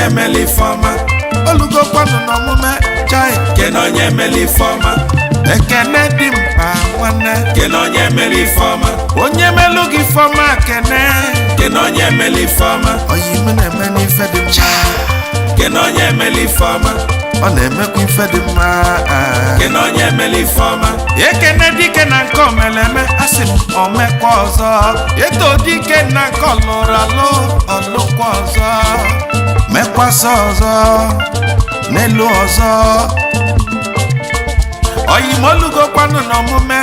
onye meli fọma olugokwanụ n'omume chai kene onye meli fọma ekene dị mkpa nwanne kene onye meli fọma onye melu gị fọma kene kene onye meli fọma oyi m na-eme n'ife dị mma kene onye meli fọma ọ na-emekwa ife dị mma kene onye meli fọma ekene dike na nke omeleme asị m omekwa ọzọ eto dike na nke ọlụrụ alụ ọlụkwa ọzọ mekwasa ọzọ n'elu ọzọ oyimolugokwanụ n'omume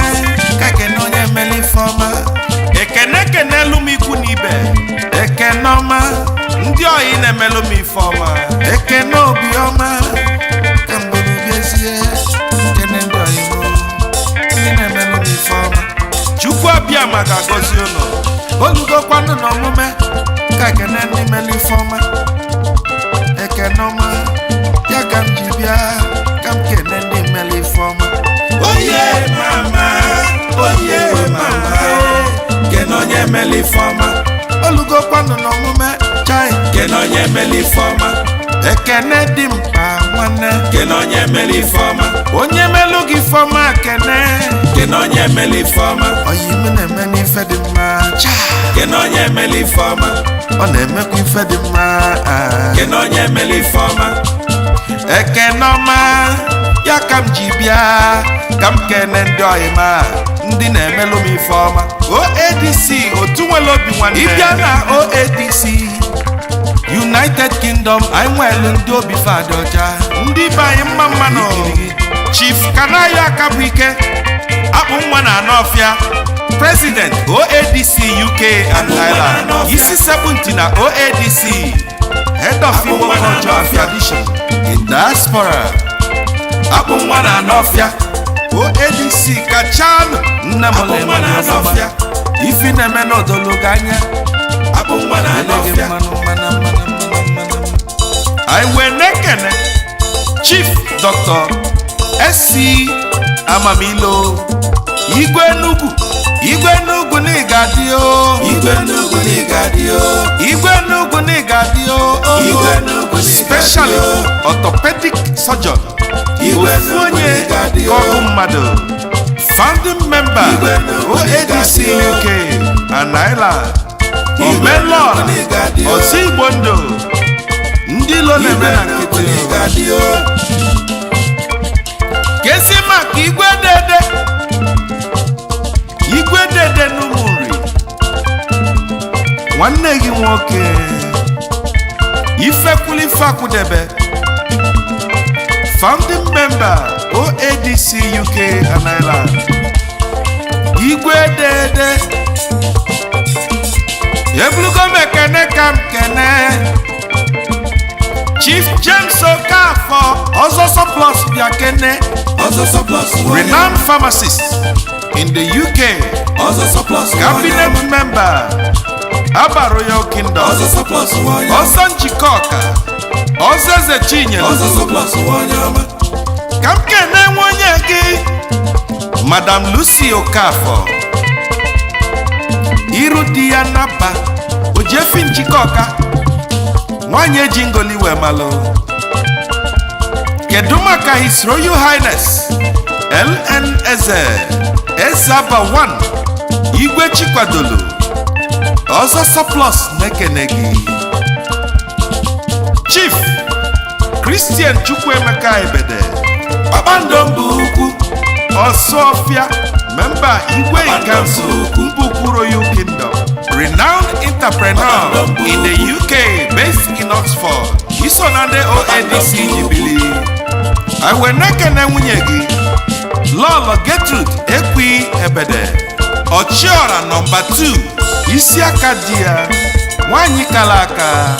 ka ekene onye meli fọma ekene kenelu m ikwu n'ibe ekene ọma ndị oyi na-emelụ m ife ọma ekene obiọma ka mgberubezie ekene ndị oyi m ndị na-emelụ m ife ọma chukwu abịa maka agọzi ụlọ olugokwanụ n'omume ka ekene ndị meli ife ọma ekene ọma ya ka m ji bịa ka m kene ndị meli ife ọma oye mama kene onye meli fọma olugokwanụ n'omume chai kene onye meli fọma ekene dị mkpa nwanne kene onye meli fọma onye melu gị fọma kene kene onye meli fọma oyi m na-eme n'ife dị mma cha kene onye meli fọma ọ na-emekwa ife dị mma kene onye meli fọma ekene ọma ya ka m ji bịa ka m kene ndị ọyịma ndị na-emelụ m ife ọma OADC otu nwere obi nwanne ịbịa na OADC United Kingdom anyị nwelu ndị obi fadị ọcha ndị be anyị mma mmanụ Chief Kanayo Akabuike akpụ nwa na Anọfịa President OADC UK and Ireland isi 70 na OADC Head of Igbo Culture and Tradition in Diaspora akpụ nwa na Anọfịa OADC kachanụ nna m ole nwa na Anọfịa ifi na-eme n'odologo anya akpụ nwa na Anọfịa anyị wee na-ekene Chief Dr. SC Amamilo Igwe Enugu na ịgadio Igwe Enugu na ịgadio Igwe Enugu na ịgadio Igwe Enugu na Specially orthopedic surgeon Igwe ofu Enugu onye na ịgadio ọgụ mmadụ founding member Igwe Enugu na OADC ịgadio UK and Ireland Igwe Enugu Omelora na ịgadio Ozi Igbo ndụ ndị ilo na-eme Igwe na Enugu na nkịtị ịgadio kesi maka igwe dede n'Umunri nwanne gị nwoke Ifekwulife Akwudebe founding member OADC UK and Ireland igwe dede ebulugo m ekene ka m kene Chief James Okafor ọzọ surplus bịa kene ọzọ surplus renowned pharmacist in the UK ọzọ surplus cabinet member Aba Royal Kingdom ọzọ surplus ọzọ njikọ ọka ọzọ eze Chinyere ọzọ surplus ọma ka m kene nwunye gị Madam Lucy Okafor iru di ya napa ojefi njikọ ọka nwanyị eji ngoli wee malụ kedu maka His Royal Highness LN Ezaba 1 Igwe Chikwadolo ọzọ surplus na-ekene gị Chief Christian Chukwuemeka Ebede kpakpando mba ukwu Ọsụọfịa member Igwe Council Mbukwu Royal Kingdom renowned entrepreneur in the UK based in Oxford iso na ndị OADC jibili anyị wee na-ekene nwunye gị Lọlọ Gertrude Ekwi Ebede Ọchịọra nọmba 2 isi aka di ya nwanyị kara aka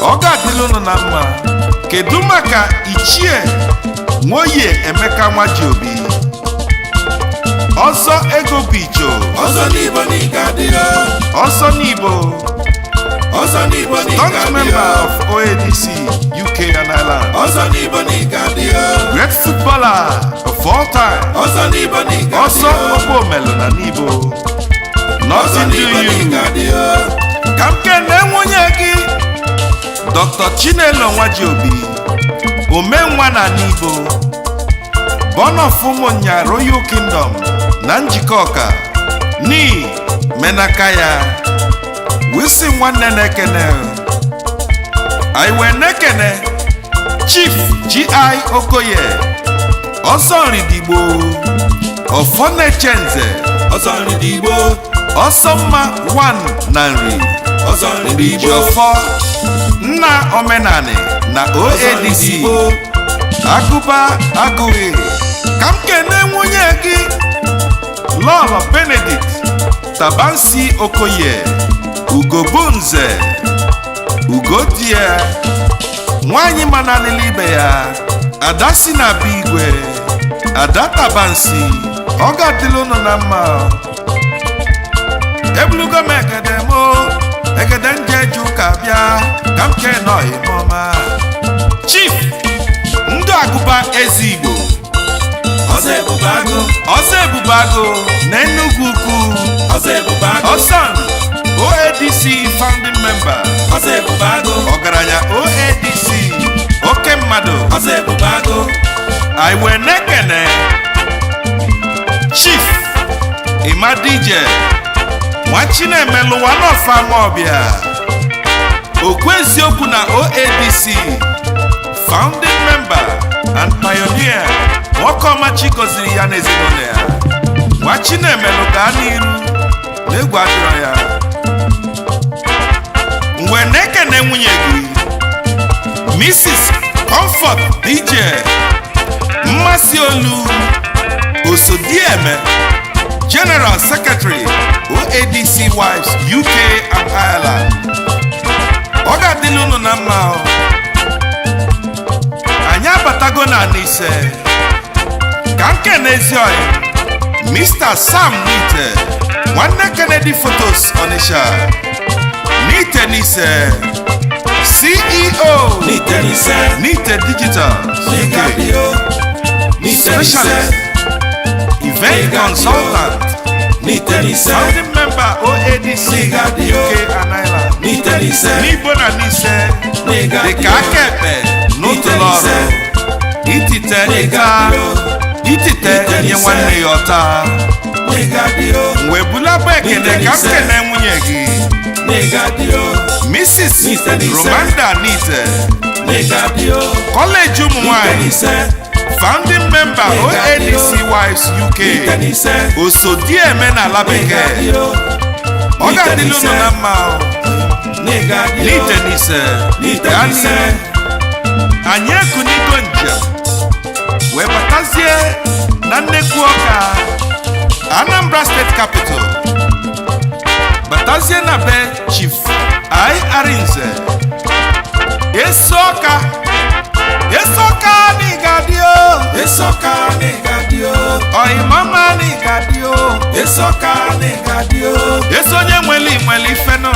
ọ ga-adịla ụnụ na mma kedu maka Ichie Nwoye Emeka Nwajiobi ọzọ ego bijo ọzọ n'Igbo n'ịgadio ọzọ n'Igbo ọzọ n'Igbo Staunch member n'ịgadio of OADC UK and Ireland ọzọ n'Igbo n'ịgadio great footballer of all time ọzọ n'Igbo ọsọ n'ịgadio okpo omelu na n'Igbo ọzọ nothing do n'Igbo you n'ịgadio ka m kene nwunye gị Dr. Chinelo Nwajiobi omenwa na Igbo Born of Umunya Royal Kingdom na Njikọka ni Menakaya wisi nwanne na-ekene aiwe nekene Chief G.I. Okoye Ọsọnridigbo Ọfọnechenze Ọsọnridigbo Ọsọmma 1 na nri Ọsọnridigbo Ijiọfọ nna omenani na OADC Agụba Agụghị ka m kene nwunye gị Lọlọ Benedict Tabansi Okoye Ugobunze Ugodie nwanyị manalili ibe ya Ada si na be igwe Ada Tabansi ọ ga-adịla unu na mma ebulugo m egede njeju ka bịa ka m kee n'ọhịmọma Chief Ndụ Agụba Ezigbo Ọzọ Ebubago na Enugu Ukwu Ọsọn OADC founding member ọgaranya OADC oke mmadụ aiwe nekene Chief Imadije Nwachinemelụ Wanofamobia okwu eziokwu na OADC founding member and pioneer nwoke ọmachi gọziri ya n'ezinụlọ ya Nwachinemelụ gaa n'iru n'egwu adịrọ ya mgbe na-ekene nwunye gị Mrs. Comfort DJ Mmasị Olu Osodieme General Secretary OADC Wives UK and Ireland ọ ga-adịla unu na mma anyị abatago na Nise ka nke n'ezi ọyị Mr. Sam Nite nwanne Kennedy Photos Onitsha Nite Nise CEO Nite Digital Specialist Event Consultant founding member OADC UK and Ireland n'Igbo na Nise dịka aka ekpe n'ụtụlọrụ itite nye nwanne ya ọta wee bulaba ekene ka m kene nwunye gị Mrs. Romanda Nite College ụmụnwaanyị founding member OADC Wives UK Osodieme na ala bekee ọ ga-adịla unu na mma Nite Nise anyị ekunigo njem wee batazie na nnekwu ọka Anambra State Capital batazie na be Chief I Arinze Esoka n'Igadio Oimama n'Igadio Eso onye nweli ifeno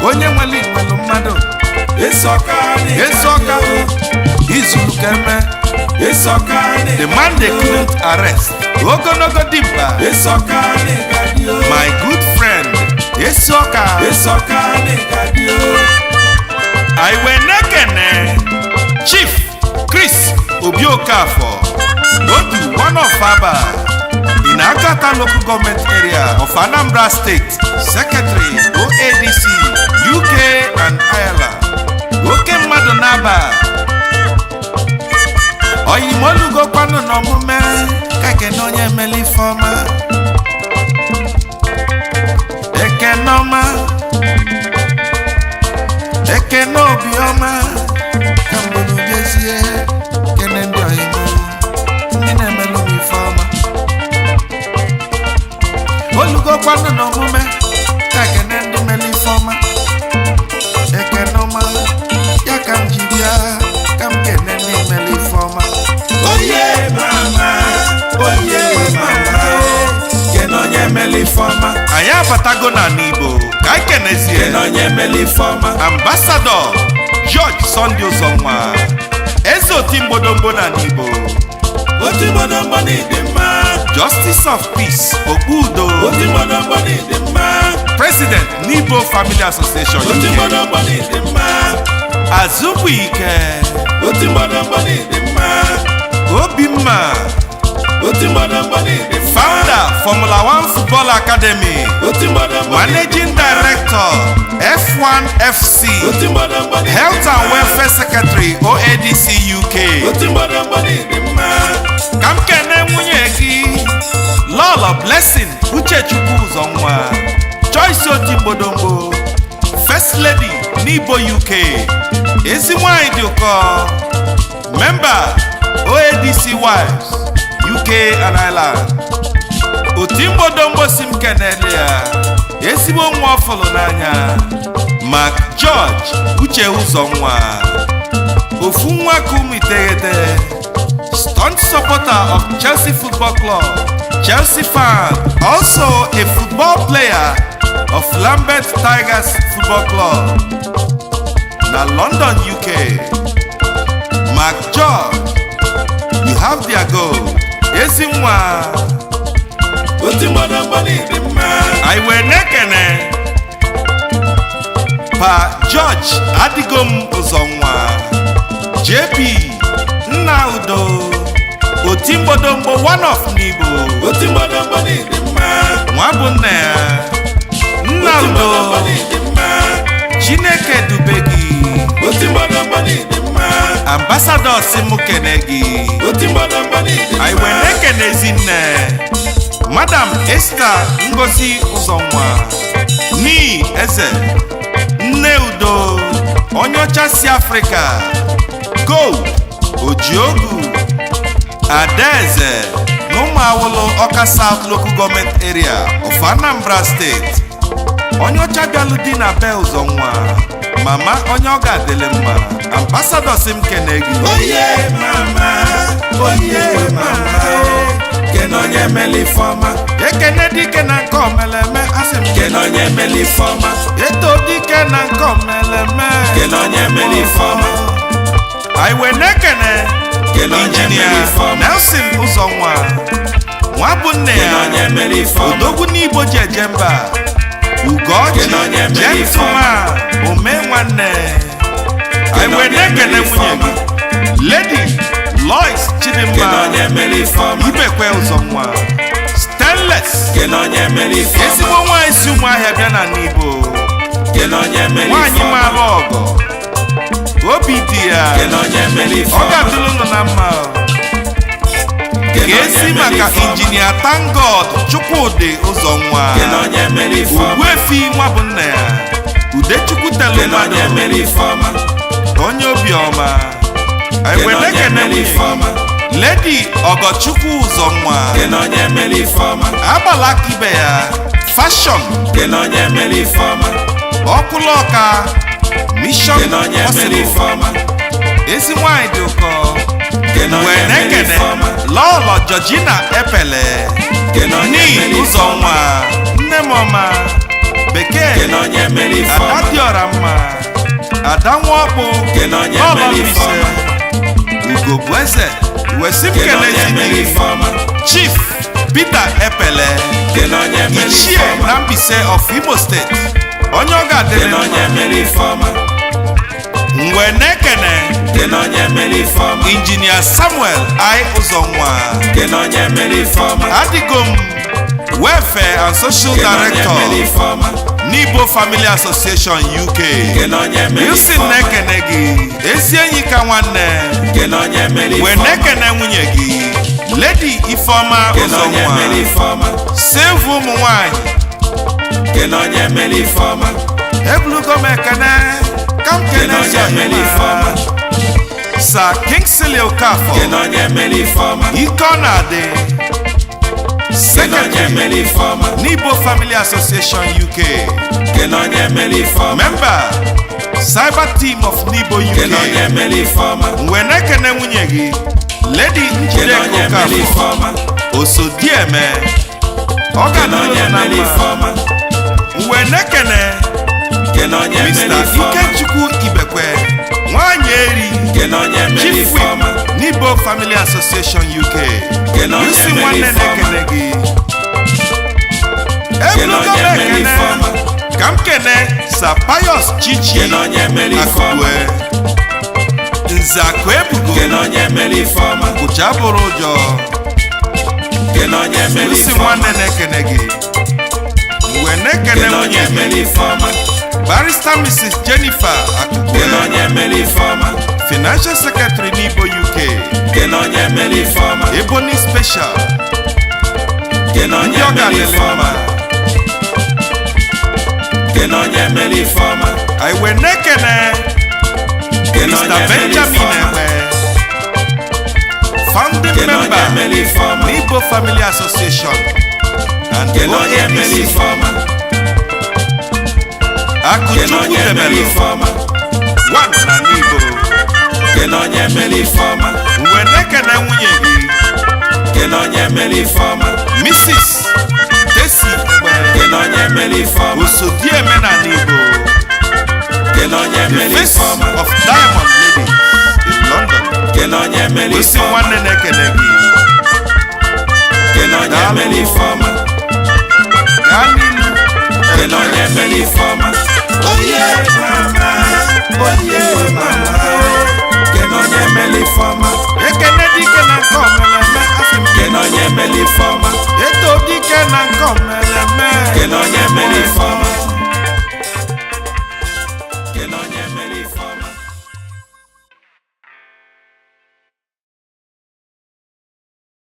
onye nweli mmadụ Esoka Izulu Keme the man they couldn't arrest Ogonogo Dimba my good friend Esoka aiwe nekene Chief Chris Obiokafo Odu one of Aba in Agata local government area of Anambra State Secretary OADC UK and Ireland oke mmadụ n'aba oyimolugo kwanu n'omume kekene onye emeli ifeọma ekenọma ekene obiọma ka mgbunu bịazie kene ndị oyimo ndị na-emelu ifeọma olugo kwanu n'omume kekene ndị meli ifeọma ekenọma ya ka m ji bịa ka m kene ndị meli ifeọma Oye mama kene onye emeli ifeọma anyị abatago na n'Igbo ka anyị kenezie kene onye emeli ifeọma Ambassador George Sunday Uzonwa eze oti mgbodomgbo na n'Igbo oti mgbodomgbo n'ịdị mma Justice of Peace Okpudo, oti gbọdọgbọ n'ịdị mma, President Nibo Family Association oti UK, gbọdọgbọ n'ịdị mma, Azubuike, oti gbọdọgbọ n'ịdị mma, Obimma, oti gbọdọgbọ n'ịdị mma, Founder Formula One Football Academy, oti gbọdọgbọ Managing Director F1 FC, oti gbọdọgbọ n'ịdị mma, Health and Welfare Secretary OADC UK. oti gbọdọgbọ n'ịdị mma, Ka m kene nwunye gị Lolo Blessing Uchechukwu Ụzọnwa, Joyce Otimbodombo, First Lady n'Igbo UK, ezi nwanyị dị ụkọ, Member OADC Wives UK and Ireland. Otimbodombo si m kenele ya, ezigbo nwa ọfụlụ n'anya, Mark George Uche Ụzọnwa, ofu nwa ka ụmụ iteghete, stunt supporter of Chelsea Football Club, Chelsea fan, also a football player of Lambeth Tigers Football Club, na London, UK. Mark George, you have their goal. Ezi nwa, oti gbọdọgbọ n'ịdị mma, anyị wee na-ekene Pa George Adigom Ụzọnwa, JP Nna Udo, Otimbodombo one of n'Igbo, oti gbọdọgbọ n'ịdị mma, nwa bụ nna ya, Nna oti Udo, gbọdọgbọ n'ịdị mma, Chineke dube gị, oti gbọdọgbọ n'ịdị mma, Ambassador si mụ kene gị. oti gbọdọgbọ n'ịdị mma, Anyị wee na-ekenezi nne Madam Esther Ngozi Ụzọnwa, Nii Eze, Nne Udo, onye ọcha si Afrịka, Gold Ojiogu, Adaeze n'Ụmụawụlụ Ọka South Local Government Area of Anambra State, onye ọcha bịalụ di na be Ụzọnwa, mama onye ọ ga-adịlị mma, Ambassador si m kene gị. oye mama, oye mama, kene onye meli fọma, Ekene dike na nke omeleme asị m kene onye meli fọma, eto dike na nke omeleme kene onye meli fọma, anyị wee na-ekene kene onye Injinia meli fọma, Nelson Ụzọnwa, nwa bụ nne kene onye ya meli fọma, odogwu n'Igbo ji eje mba, Ugochi Kene onye meli Gentleman ome nwanne. Anyị wee na-ekene nwunye gị Lady Lois kene Chidimma onye meli fọma, Ibekwe Ụzọnwa, Stainless, kene onye meli fọma, ezigbo nwaanyị si Ụmụahịa bịa na n'Igbo, kene onye meli nwaanyị fọma, mara ọgọ, obi dị ya, kene onye meli ọ fọma, ga-adịrị unu na mma. kene Ka esi onye meli maka fọma, Injinia Tangod Chukwudị Ụzọnwa, kene onye meli fọma, Ogbuefi nwa bụ nna ya, Udechukwu telu kene onye mmadụ, meli fọma, onye obiọma. Anyị kene wee onye na-ekene meli nwunye fọma, Lady Ọgọchukwu Ụzọnwa, kene onye meli fọma, agbala aka ibe ya, Fashion, kene onye meli fọma, Ọkụlọka, Mission kene onye meli Possible, fọma, ezi nwanyị dị ụkọ. kene Wee onye meli na-ekene fọma, Lọlọ Georgina Epele, kene onye Nii meli Ụzọnwa, nne m ọma, Bekee, kene onye meli Ada fọma, dịọra mma, Ada Nwọkpụ, kene onye Lọlọ meli Mbaise, fọma, Ugo bụ eze, wesi m kene onye kelezi meli gị, fọma, Chief Peter Epele, kene onye meli Ichie fọma, na Mbaise of Imo State, onye ọ ga-adịrị kene onye mma. meli fọma, Mgbe na-ekene kene onye meli fọma, Injinia Samuel I Ụzọnwa, kene onye meli fọma, adịgo m Welfare and Social kene onye Director meli fọma, n'Igbo Family Association UK. kene onye meli Wilson fọma, na-ekene gị, ezi enyi ka nwanne. kene onye meli Wee fọma, na-ekene nwunye gị Lady Ifeoma kene onye meli Ụzọnwa, fọma, Silva ụmụ nwanyị. kene onye meli fọma, Ebulugo m ekene ka m kene kene onye meli fọma, Sir Kingsley Okafor, kene onye meli fọma, ike ọ na-adị, kene onye Secretary meli fọma, n'Igbo Family Association UK, kene onye meli fọma, Member Cyber Team of N'Igbo kene onye UK. meli fọma, Mgbe na-ekene nwunye gị Lady kene Njideka onye meli Okafor, fọma, Osodieme, ọ kene onye ga-adịrị unu na meli mma. fọma, Mgbe na-ekene kene onye meli Mr. fọma, Ikechukwu Ibekwe, nwanyị eri, kene onye meli Chief Whip fọma, n'Igbo Family Association UK. Kene onye Yusi mere nwanne Ifeọma. na-ekene gị Kene ebugo onye m mere ekene Ifeọma. ka m kene Sir Pius Chichi Kene onye mere Ifeọma. Akụkwe Nze Akụ Ebugo Kene onye mere Ifeọma. Kụcha bụrụ ụjọ Kene onye mere Yusi Ifeọma. nwanne na-ekene gị mgbe na-ekene Kene nwunye onye mere gị Ifeọma. Barrister Mrs. Jennifer Akụkwe Kene onye mere Ifeọma. Financial Secretary n'Igbo UK Kene onye mere Ifeọma. Ebony Special Kene onye ndị ọ mere ga-alele Ifeọma. mma Kene onye mere Ifeọma. anyị wee na-ekene Kene Mr. onye mere Benjamin Ifeọma. Egbe founding Kene onye member mere Ifeọma. n'Igbo Family Association and Kene onye mere OADC Ifeọma. Kene Akụchukwu onye mere Temelu Ifeọma. one na n'Igbo Kene onye mere Ifeọma. wee na-ekene nwunye gị Kene onye mere Ifeọma. Mrs. Tesi Egbe Kene onye mere Ifeọma. Osodieme na n'Igbo Kene onye the mere face Ifeọma. of Diamond Ladies in London Kene onye mere Osi Ifeọma. nwanne na-ekene gị Kene onye mere Ifeọma. gaa n'ilu Kene onye mere Ifeọma. Oye mama, oye mama. Kene onye mere Ifeọma. Ekene dike na nke omeleme asị m Kene onye mere Ifeọma.